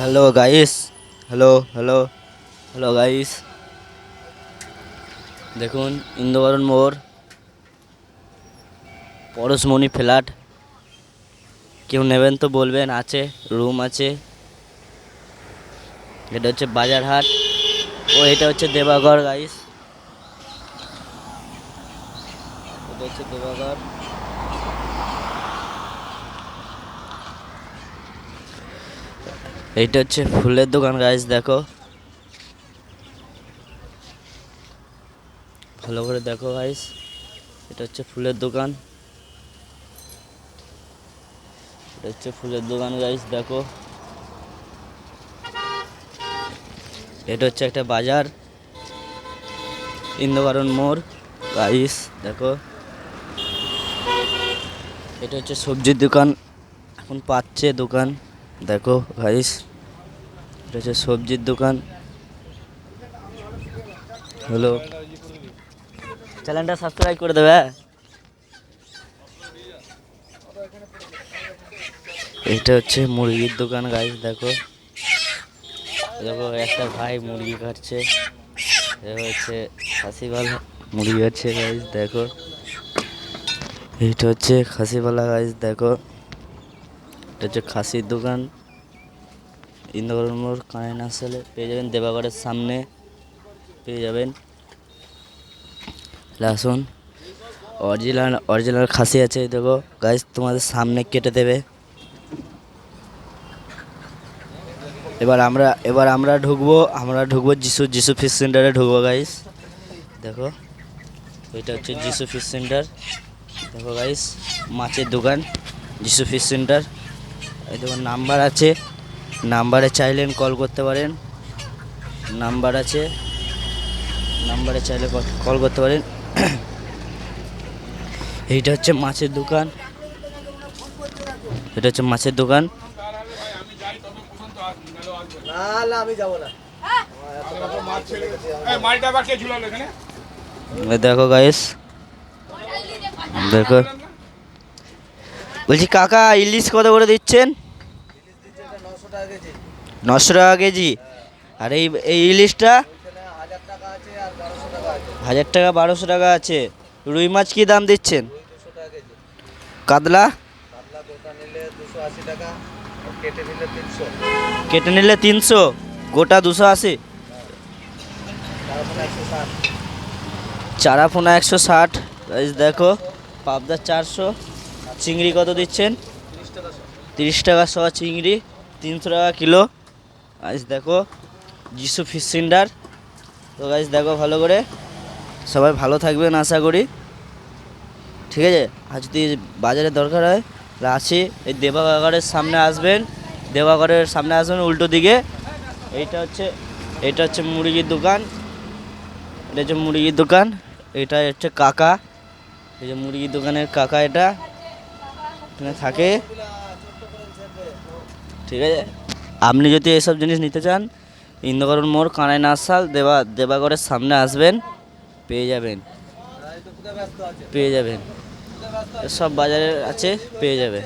Hello guys, hello hello hello guys, দেখুন ইন্দোবরণ মোড় পরশমণি flat. কেউ নেবেন তো বলবেন, আছে রুম আছে। এটা হচ্ছে বাজারহাট ও এটা হচ্ছে দেবাগড় গাইস, এটা হচ্ছে দেবাগড়। এইটা হচ্ছে ফুলের দোকান গাইস, দেখো ভালো করে দেখো গাইস, এটা হচ্ছে ফুলের দোকান, এটা হচ্ছে ফুলের দোকান গাইস দেখো। এটা হচ্ছে একটা বাজার, ইন্দোবরণ মোড় গাইস দেখো। এটা হচ্ছে সবজির দোকান, এখন পাচ্ছে দোকান দেখো গাইস। এটা হচ্ছে সবজির দোকান। হ্যালো, চ্যানেলটা সাবস্ক্রাইব করে দেবে। এটা হচ্ছে মুরগির দোকান গাইস দেখো। দেখো একটা ভাই মুরগি কাটছে, এটা হচ্ছে খাসিওয়ালা মুরগি কাটছে গাইস দেখো। এইটা হচ্ছে খাসিওয়ালা গাইস দেখো। এটা হচ্ছে খাসির দোকান, ইন্দোবরণ মোড় কানাই নার্সালে পেয়ে যাবেন, দেবাগড়ের সামনে পেয়ে যাবেন। আসুন, অরিজিনাল অরিজিনাল খাসি আছে দেখো গাইস, তোমাদের সামনে কেটে দেবে। এবার আমরা ঢুকবো যিশু ফিশ সেন্টারে ঢুকবো গাইস দেখো। এটা হচ্ছে যিশু ফিশ সেন্টার দেখো গাইস, মাছের দোকান যিশু ফিশ সেন্টার। এই দেখো নাম্বার আছে, নাম্বারে চাইলেন কল করতে পারেন, নাম্বার আছে, নাম্বারে চাইলে কল করতে পারেন। এইটা হচ্ছে মাছের দোকান, এটা হচ্ছে মাছের দোকান। দেখো গাইস দেখো, বলছি কাকা ইলিশ কত করে দিচ্ছেন? 900 টাকা কেজি। আর এই এই ইলিশটা 1000 টাকা 1200 টাকা আছে। রুই মাছ কি দাম দিচ্ছেন? কাতলা কেটে নিলে 300, গোটা 280। চারাপোনা 160 দেখো। পাবদা 400। চিংড়ি কত দিচ্ছেন? 30 টাকা শ চিংড়ি, 300 টাকা কিলো গাইস দেখো। যিশু ফিশ সেন্টার তো গাইস দেখো ভালো করে। সবাই ভালো থাকবেন আশা করি, ঠিক আছে। আর যদি বাজারে দরকার হয় তাহলে আসি, এই দেবাগড়ের সামনে আসবেন, দেবাগড়ের সামনে আসবেন উল্টো দিকে। এইটা হচ্ছে মুরগির দোকান, এটা হচ্ছে মুরগির দোকান। এটা হচ্ছে কাকা, এই যে মুরগির দোকানের কাকা, এটা এখানে থাকে, ঠিক আছে। আপনি যদি এসব জিনিস নিতে চান, ইন্দোবরণ মোড় কানাই নার্সাল দেবাগড়ের সামনে আসবেন, পেয়ে যাবেন, পেয়ে যাবেন। সব বাজারে আছে, পেয়ে যাবে।